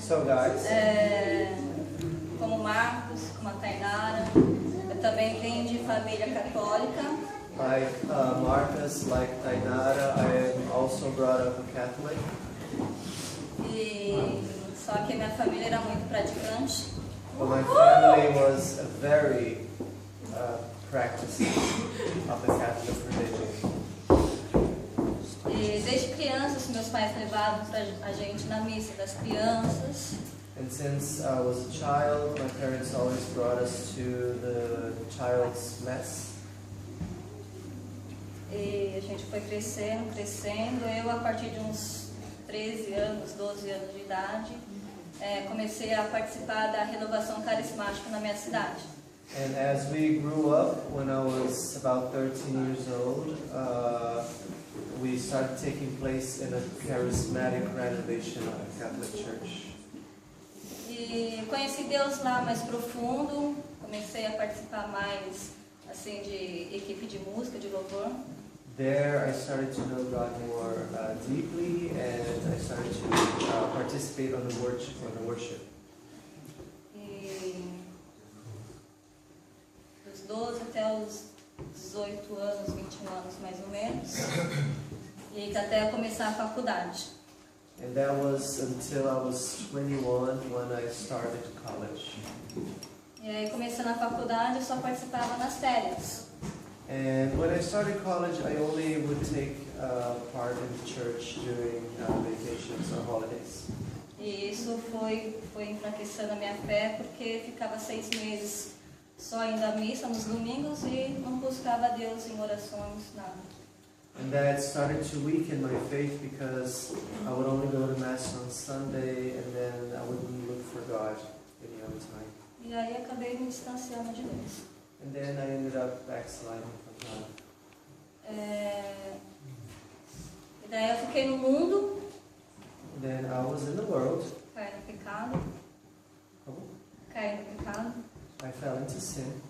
So guys, como Marcos, como a Tainara, eu também venho de família católica. like Marcus, like Tainara, I am also brought up a Catholic. E só que minha família era muito praticante. But my family was a very practicing of the Catholic religion. E desde crianças meus pais levavam a gente na missa das crianças. And since I was a child, my parents always brought us to the child's mass. E a gente foi crescendo. Eu, a partir de uns 13 anos, 12 anos de idade, comecei a participar da renovação carismática na minha cidade. And as we grew up, when I was about 13 years old, we started taking place in a charismatic renovation of the Catholic Church. E conheci Deus lá mais profundo, comecei a participar mais assim de equipe de música, de louvor. There I started to know God more deeply, and I started to participate on the worship. E dos 12 até os 18 anos, 21 anos mais ou menos, e até eu começar a faculdade. And that was until I was 21 when I started college. E aí, começando a faculdade, eu só participava nas férias. And when I started college, I only would take part in the church during vacations or holidays. E isso foi enfraquecendo a minha fé, porque ficava 6 meses só indo à missa nos domingos e não buscava Deus em orações, nada. And that started to weaken my faith because I would only go to Mass on Sunday and then I wouldn't look for God any other time. E aí acabei me distanciando de Deus. And then I ended up backsliding from God. E daí eu fiquei no mundo. And then I was in the world. Caí no pecado. Como? Caí no pecado. I fell into sin.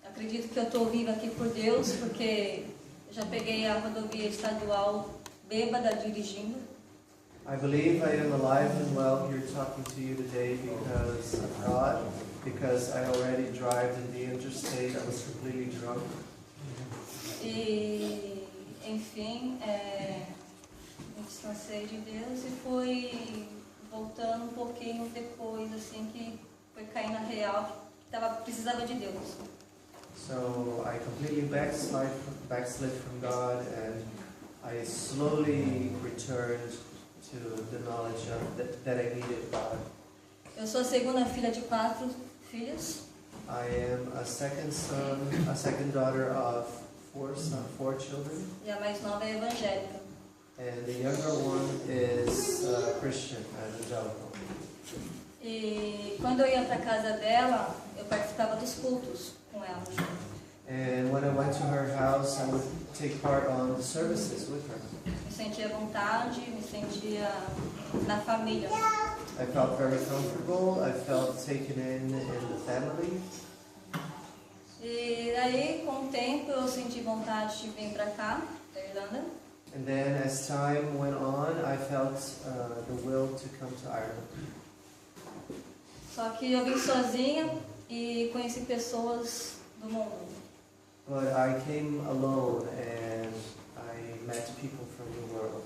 Acredito que eu estou viva aqui por Deus, porque eu já peguei a rodovia estadual bêbada dirigindo. I believe I am alive and well here talking to you today because of God, because I already drive in the interstate. I was completely drunk. E, enfim, me distanciei de Deus e fui voltando um pouquinho depois, assim, que foi cair na real, que precisava de Deus. So I completely backslid from God, and I slowly returned to the knowledge of that I needed God. Eu sou a segunda filha de 4 filhos. I am a second daughter of 4 children. E a mais nova é evangélica. And the younger one is Christian, evangelical. E quando eu ia para casa dela, eu participava dos cultos com ela. And when I went to her house, I would take part on the services with her. Me sentia à vontade, me sentia na família. I felt very comfortable. I felt taken in the family. E daí, com o tempo, eu senti vontade de vir para cá, da Irlanda. And then, as time went on, I felt the will to come to Ireland. Só que eu vim sozinha e conheci pessoas do mundo. But I came alone and I met people from the world.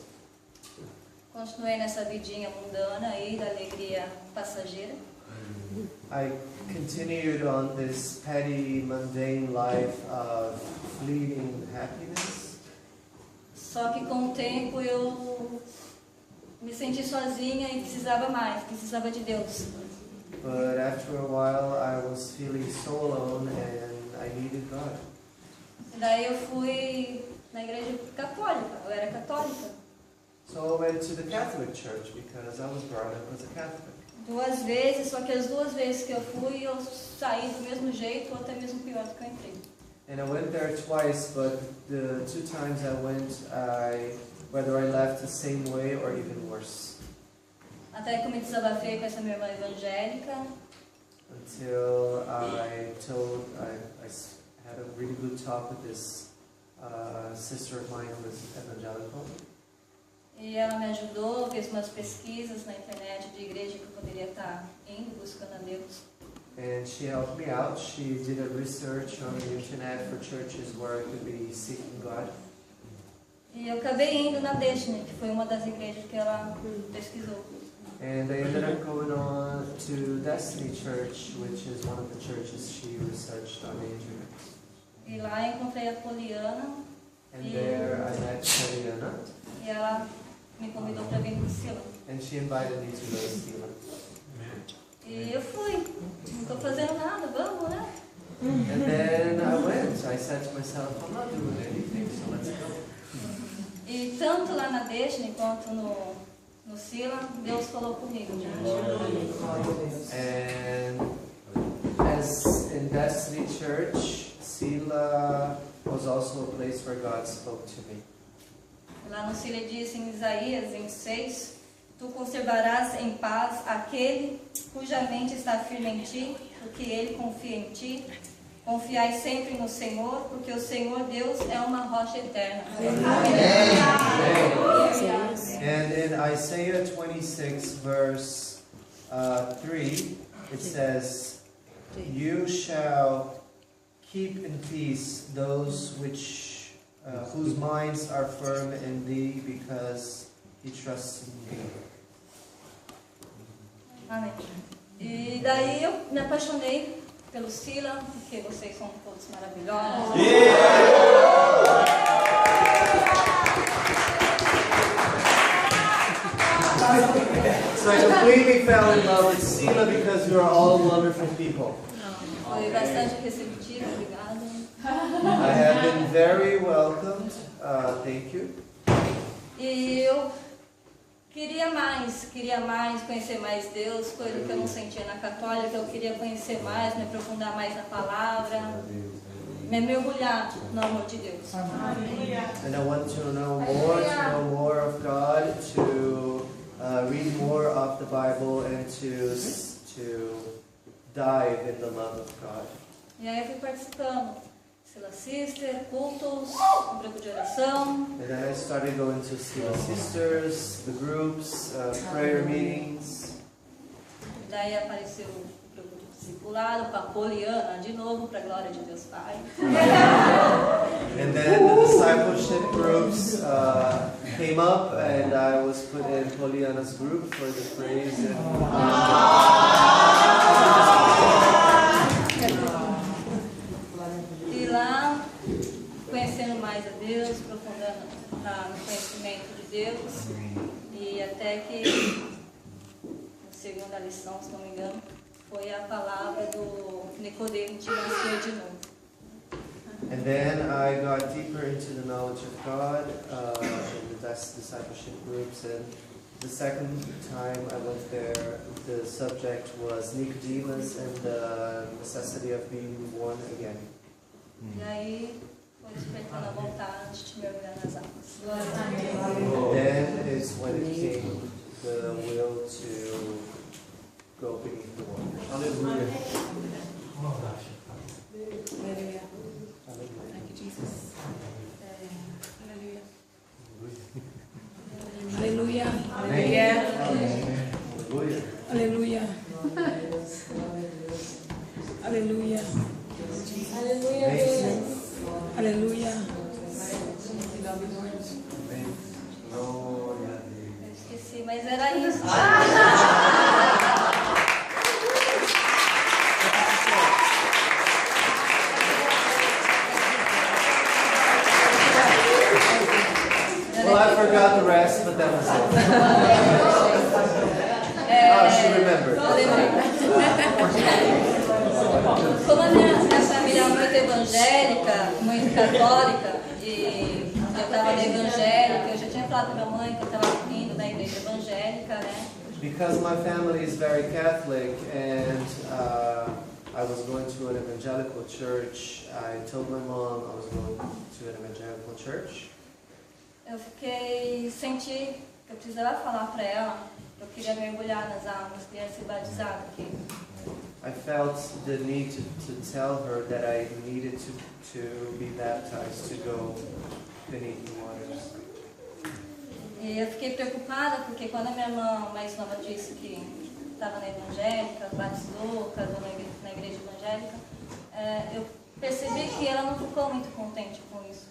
Continuei nessa vidinha mundana aí, da alegria passageira. I continued on this petty, mundane life of fleeting happiness. Só que com o tempo eu me senti sozinha e precisava de Deus. But after a while I was feeling so alone and I needed God. E daí eu fui na igreja católica, eu era católica. So I went to the Catholic Church because I was brought up as a Catholic. 2 vezes, só que as 2 vezes que eu fui, eu saí do mesmo jeito ou até mesmo pior do que eu entrei. And I went there twice, but the 2 times I went, whether I left the same way or even worse. Até que eu me desabafei com essa minha irmã evangélica. Until I had a really good talk with this sister of mine who was evangelical. E ela me ajudou, fez umas pesquisas na internet de igreja que eu poderia estar indo, buscando a Deus. And she helped me out. She did a research on the internet for churches where I could be seeking God. E eu acabei indo na Destiny, que foi uma das igrejas que ela pesquisou. And I ended up going on to Destiny Church, which is one of the churches she researched on the internet. E lá eu encontrei a Poliana. And there I met Mariana. E ela me convidou para vir para Selah. And she invited me to go to Selah. E eu fui. Não estou fazendo nada, vamos, né? And then I went. I said to myself, I'm not doing anything, so let's go. E tanto lá na Destiny quanto no Selah, Deus falou comigo, gente. And as in Destiny Church, Selah was also a place where God spoke to me. Lá no Selah diz em Isaías, em 6, tu conservarás em paz aquele cuja mente está firme em ti, porque ele confia em ti. Confiai sempre no Senhor, porque o Senhor Deus é uma rocha eterna. And in Isaiah 26 verse 3, it says, you shall keep in peace those whose minds are firm in thee, because he trusts in thee. Amém. E daí eu me apaixonei pelo Selah, porque vocês são todos maravilhosos. So I completely fell in love with Selah because you are all wonderful people. Foi bastante receptivo, obrigada. I have been very welcomed. Thank you. E eu queria mais, conhecer mais Deus, coisa que eu não sentia na católica. Eu queria conhecer mais, me aprofundar mais na palavra, me mergulhar no amor de Deus. And I want to know more of God, to read more of the Bible, and to dive in the love of God. E aí eu fui participando. Selah Sister, cultos, grupo de oração. And then I started going to Selah Sisters, the groups, prayer meetings. Daí apareceu o grupo de discipulado com a Poliana de novo, para a glória de Deus Pai. And then the discipleship groups came up, and I was put in Poliana's group for the praise and E lá, conhecendo mais a Deus, aprofundando no conhecimento de Deus. E até que, na segunda lição, se não me engano, foi a palavra do Nicodemo de nascer de novo. And then I got deeper into the knowledge of God in the discipleship groups, and the second time I went there, the subject was Nicodemus and the necessity of being born again. E aí, foi despertando a vontade de mergulhar nas águas. And then is when it came the will to go beneath the water. Hallelujah. Hallelujah. Hallelujah. Thank you, Jesus. Hallelujah. Hallelujah. Hallelujah. Hallelujah. Hallelujah. Amazing. Hallelujah. Amém. Glória a Deus. Eu esqueci, mas era isso. Well, I forgot the rest, but that was it. She remembered. Eu lembrei. Como a minha família é muito evangélica, muito católica, e eu estava na evangélica, eu já tinha falado para minha mãe que eu estava indo na igreja evangélica, né? Because my family is very Catholic, and I was going to an evangelical church, I told my mom I was going to an evangelical church. Eu senti que eu precisava falar para ela, eu queria mergulhar nas águas, queria ser batizada aqui. I felt the need to tell her that I needed to be baptized, to go beneath the waters. E eu fiquei preocupada porque quando a minha irmã mais nova disse que estava na evangélica, batizou, casou na igreja evangélica, eu percebi que ela não ficou muito contente com isso.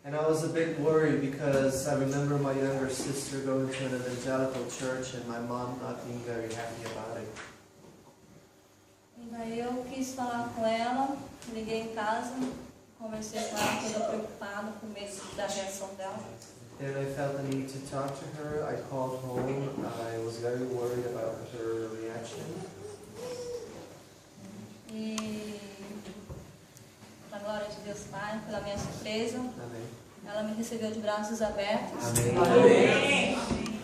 And I was a bit worried because I remember my younger sister going to an evangelical church and my mom not being very happy about it. E daí eu quis falar com ela, liguei em casa, conversei com ela toda preocupada, com medo da reação dela. And I felt the need to talk to her. I called home. I was very worried about her reaction. E, para a glória de Deus Pai, pela minha surpresa, Amen. ela me recebeu de braços abertos. Amen.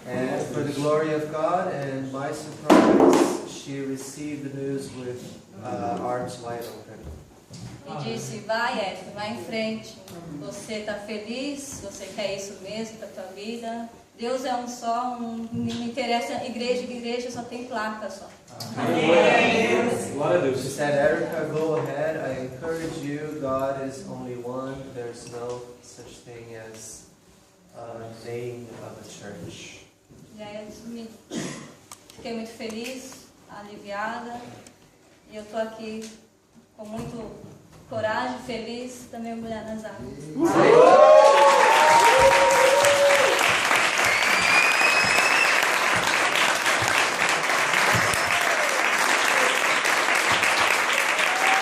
And for the glory of God and my surprise, she received the news with arms wide open. E disse, vai Érica, vai em frente. Você está feliz? Você quer isso mesmo para a tua vida? Deus é um só, não me interessa igreja só tem placa só. She said, Erica, go ahead. I encourage you. God is only one. There's no such thing as a name of a church. E aí eu fiquei muito feliz, aliviada. E eu estou aqui com muito coragem, feliz, também mergulhar nas águas.